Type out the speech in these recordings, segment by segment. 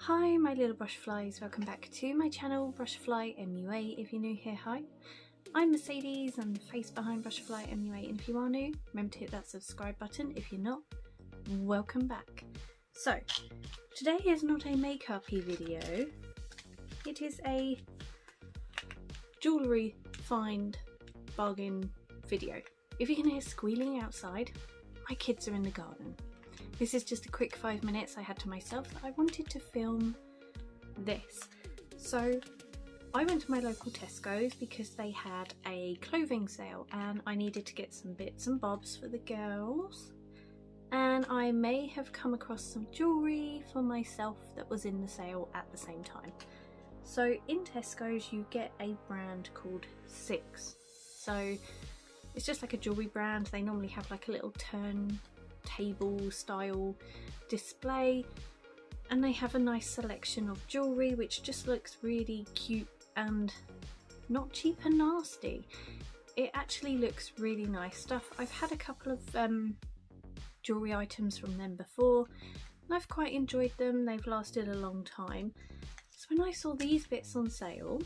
Hi my little Brushaflies, welcome back to my channel Brushafly MUA. If you're new here, hi. I'm Mercedes, I'm the face behind Brushafly MUA, and if you are new, remember to hit that subscribe button. If you're not, welcome back. So, today is not a makeup-y video, it is a jewellery find bargain video. If you can hear squealing outside, my kids are in the garden. This is just a quick 5 minutes I had to myself that I wanted to film this. So I went to my local Tesco's because they had a clothing sale and I needed to get some bits and bobs for the girls. And I may have come across some jewellery for myself that was in the sale at the same time. So in Tesco's you get a brand called xxxx. So it's just like a jewellery brand. They normally have like a little table style display, and they have a nice selection of jewellery which just looks really cute and not cheap and nasty. It actually looks really nice stuff. I've had a couple of jewellery items from them before and I've quite enjoyed them. They've lasted a long time. So when I saw these bits on sale,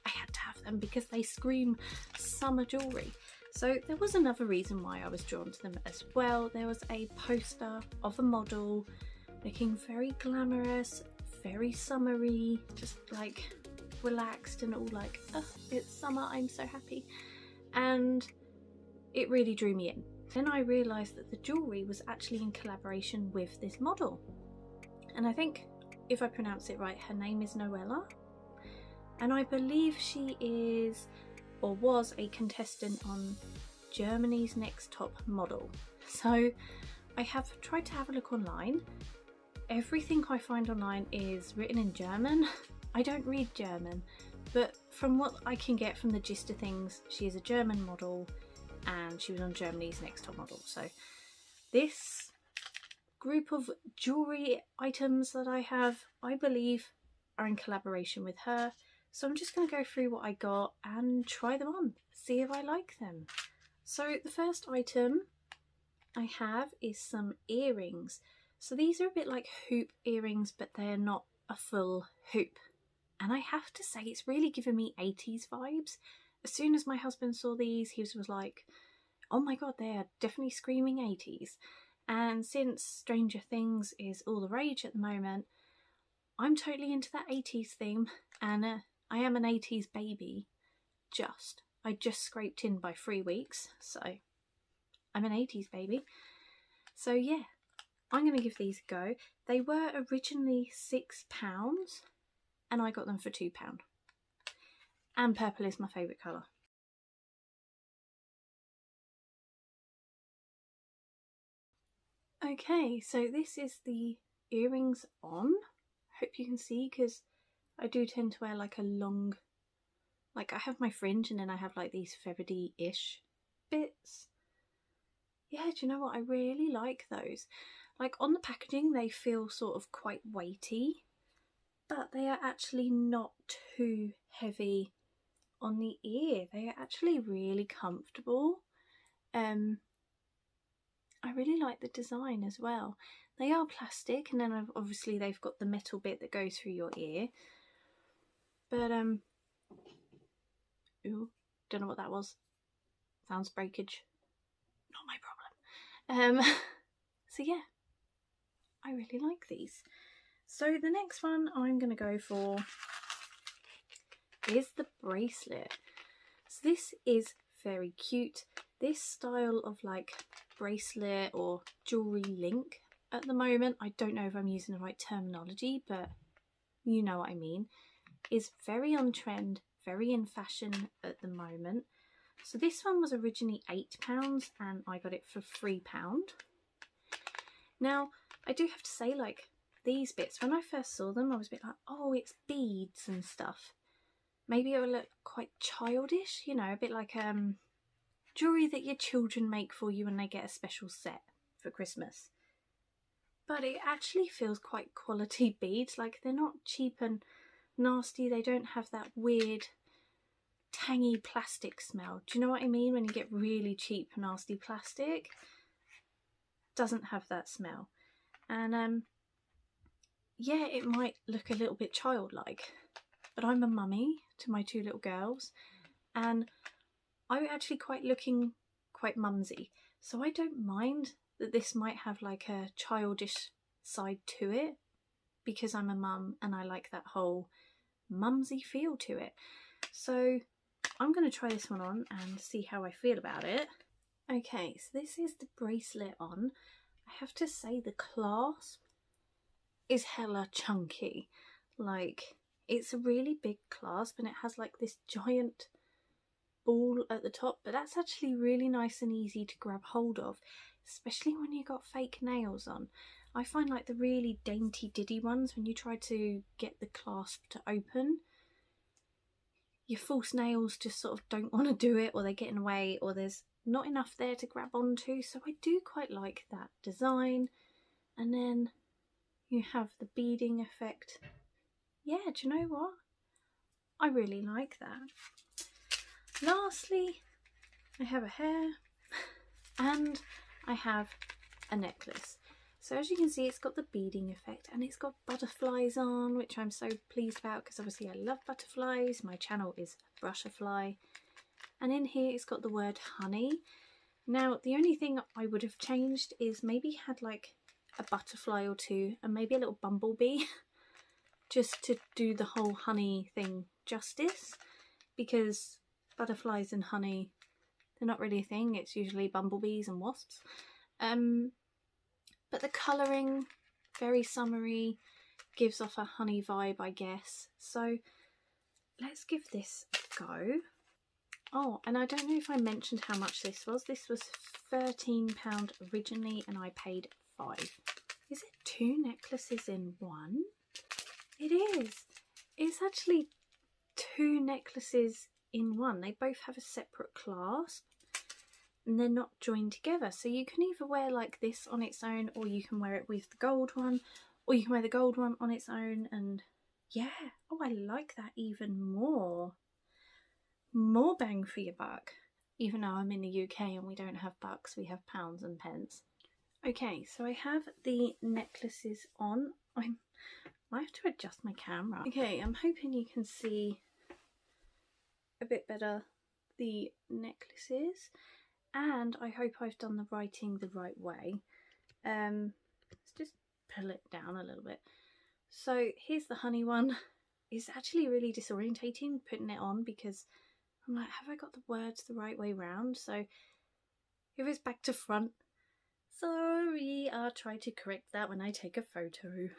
I had to have them because they scream summer jewellery. So there was another reason why I was drawn to them as well. There was a poster of a model looking very glamorous, very summery, just like relaxed and all like, oh, it's summer, I'm so happy. And it really drew me in. Then I realised that the jewellery was actually in collaboration with this model. And I think, if I pronounce it right, her name is Noella. And I believe she is, or was, a contestant on Germany's Next Top Model. So I have tried to have a look online. Everything I find online is written in German. I don't read German, but from what I can get from the gist of things, she is a German model and she was on Germany's Next Top Model. So this group of jewellery items that I have, I believe, are in collaboration with her. So I'm just going to go through what I got and try them on, see if I like them. So the first item I have is some earrings. So these are a bit like hoop earrings, but they're not a full hoop. And I have to say, it's really given me 80s vibes. As soon as my husband saw these, he was like, oh my god, they are definitely screaming 80s. And since Stranger Things is all the rage at the moment, I'm totally into that 80s theme, and I am an 80s baby, I just scraped in by 3 weeks, so I'm an 80s baby. So yeah, I'm going to give these a go. They were originally £6 and I got them for £2. And purple is my favourite colour. Okay, so this is the earrings on. Hope you can see, because I do tend to wear like a long, like I have my fringe and then I have like these feathery-ish bits. Yeah, do you know what? I really like those. Like on the packaging they feel sort of quite weighty, but they are actually not too heavy on the ear. They are actually really comfortable. I really like the design as well. They are plastic, and then obviously they've got the metal bit that goes through your ear. But ooh, don't know what that was. Sounds breakage. Not my problem. So yeah, I really like these. So the next one I'm going to go for is the bracelet. So this is very cute. This style of like bracelet or jewellery link at the moment, I don't know if I'm using the right terminology, but you know what I mean, is very on trend, very in fashion at the moment. So this one was originally £8 and I got it for £3. Now I do have to say, like, these bits, when I first saw them I was a bit like, oh, it's beads and stuff. Maybe it will look quite childish, you know, a bit like jewellery that your children make for you when they get a special set for Christmas. But it actually feels quite quality beads. Like, they're not cheap and nasty. They don't have that weird tangy plastic smell. Do you know what I mean? When you get really cheap nasty plastic, doesn't have that smell. And yeah, it might look a little bit childlike, but I'm a mummy to my 2 little girls, and I'm actually looking quite mumsy, so I don't mind that this might have like a childish side to it, because I'm a mum and I like that whole mumsy feel to it. So I'm going to try this one on and see how I feel about it. Okay, so this is the bracelet on. I have to say the clasp is hella chunky. Like, it's a really big clasp and it has like this giant ball at the top, but that's actually really nice and easy to grab hold of, especially when you got fake nails on. I find like the really dainty diddy ones, when you try to get the clasp to open, your false nails just sort of don't want to do it, or they get in the way, or there's not enough there to grab onto. So I do quite like that design. And then you have the beading effect. Yeah, do you know what? I really like that. Lastly, I have a hair and I have a necklace. So as you can see, it's got the beading effect and it's got butterflies on, which I'm so pleased about because obviously I love butterflies. My channel is Brushafly. And in here it's got the word honey. Now the only thing I would have changed is maybe had like a butterfly or two and maybe a little bumblebee just to do the whole honey thing justice, because butterflies and honey, they're not really a thing. It's usually bumblebees and wasps. But the colouring, very summery, gives off a honey vibe, I guess. So let's give this a go. Oh, and I don't know if I mentioned how much this was. This was £13 originally and I paid £5. Is it 2 necklaces in one? It is. It's actually 2 necklaces in one. They both have a separate clasp and they're not joined together. So you can either wear like this on its own, or you can wear it with the gold one, or you can wear the gold one on its own. And yeah, oh, I like that even more. More bang for your buck. Even though I'm in the UK and we don't have bucks, we have pounds and pence. Okay, so I have the necklaces on. I have to adjust my camera. Okay, I'm hoping you can see a bit better the necklaces, and I hope I've done the writing the right way. Let's just pull it down a little bit. So here's the honey one. It's actually really disorientating putting it on because I'm like, have I got the words the right way round? So if it's back to front, sorry, I'll try to correct that when I take a photo.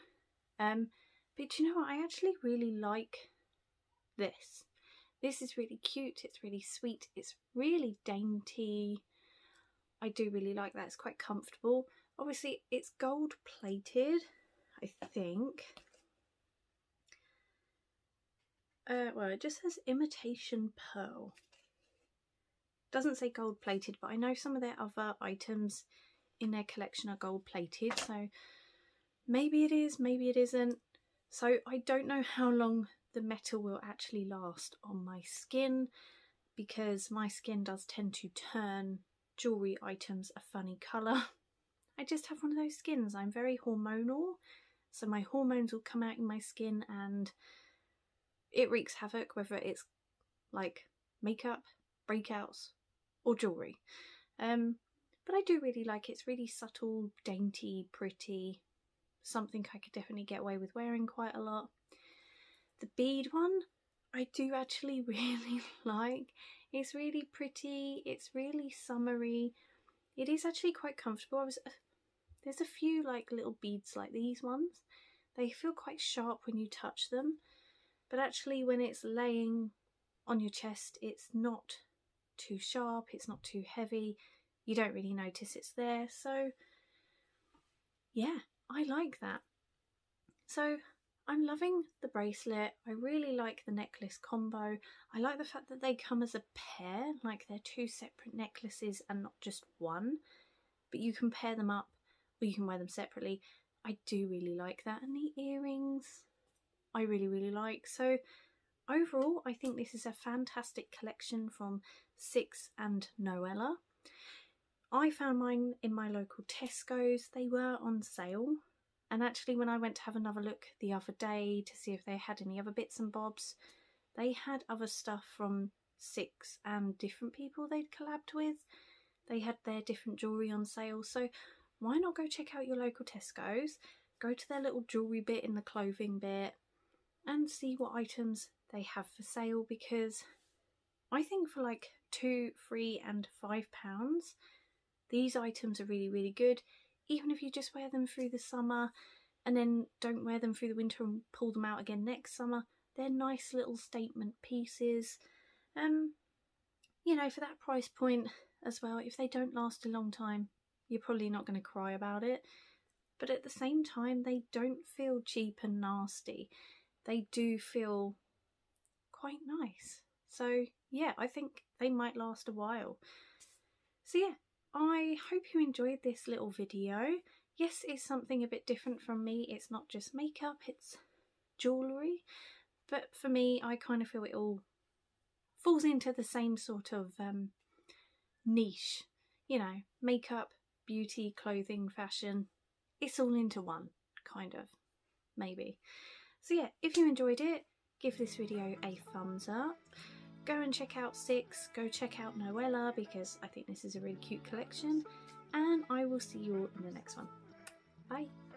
But you know what, I actually really like this. This is really cute, it's really sweet, it's really dainty. I do really like that, it's quite comfortable. Obviously it's gold plated, I think. Well, it just says imitation pearl. Doesn't say gold plated, but I know some of their other items in their collection are gold plated, so maybe it is, maybe it isn't. So I don't know how long the metal will actually last on my skin, because my skin does tend to turn jewellery items a funny colour. I just have one of those skins. I'm very hormonal, so my hormones will come out in my skin and it wreaks havoc, whether it's like makeup, breakouts or jewellery. But I do really like it. It's really subtle, dainty, pretty. Something I could definitely get away with wearing quite a lot. The bead one, I do actually really like. It's really pretty. It's really summery. It is actually quite comfortable. There's a few like little beads like these ones. They feel quite sharp when you touch them. But actually when it's laying on your chest, it's not too sharp. It's not too heavy. You don't really notice it's there. So yeah, I like that. So I'm loving the bracelet. I really like the necklace combo. I like the fact that they come as a pair, like they're 2 separate necklaces and not just one, but you can pair them up or you can wear them separately. I do really like that. And the earrings, I really, really like. So overall, I think this is a fantastic collection from xxxx and Noella. I found mine in my local Tesco's. They were on sale. And actually when I went to have another look the other day to see if they had any other bits and bobs, they had other stuff from xxxx and different people they'd collabed with. They had their different jewellery on sale, so why not go check out your local Tesco's, go to their little jewellery bit in the clothing bit and see what items they have for sale, because I think for like £2, £3 and £5 these items are really, really good. Even if you just wear them through the summer and then don't wear them through the winter and pull them out again next summer, they're nice little statement pieces. You know, for that price point as well, if they don't last a long time, you're probably not going to cry about it. But at the same time, they don't feel cheap and nasty. They do feel quite nice. So yeah, I think they might last a while. So yeah, I hope you enjoyed this little video. Yes, it's something a bit different from me. It's not just makeup, it's jewellery. But for me, I kind of feel it all falls into the same sort of niche. You know, makeup, beauty, clothing, fashion. It's all into one, kind of, maybe. So yeah, if you enjoyed it, give this video a thumbs up. Go and check out xxxx, go check out Noella, because I think this is a really cute collection. And I will see you all in the next one. Bye!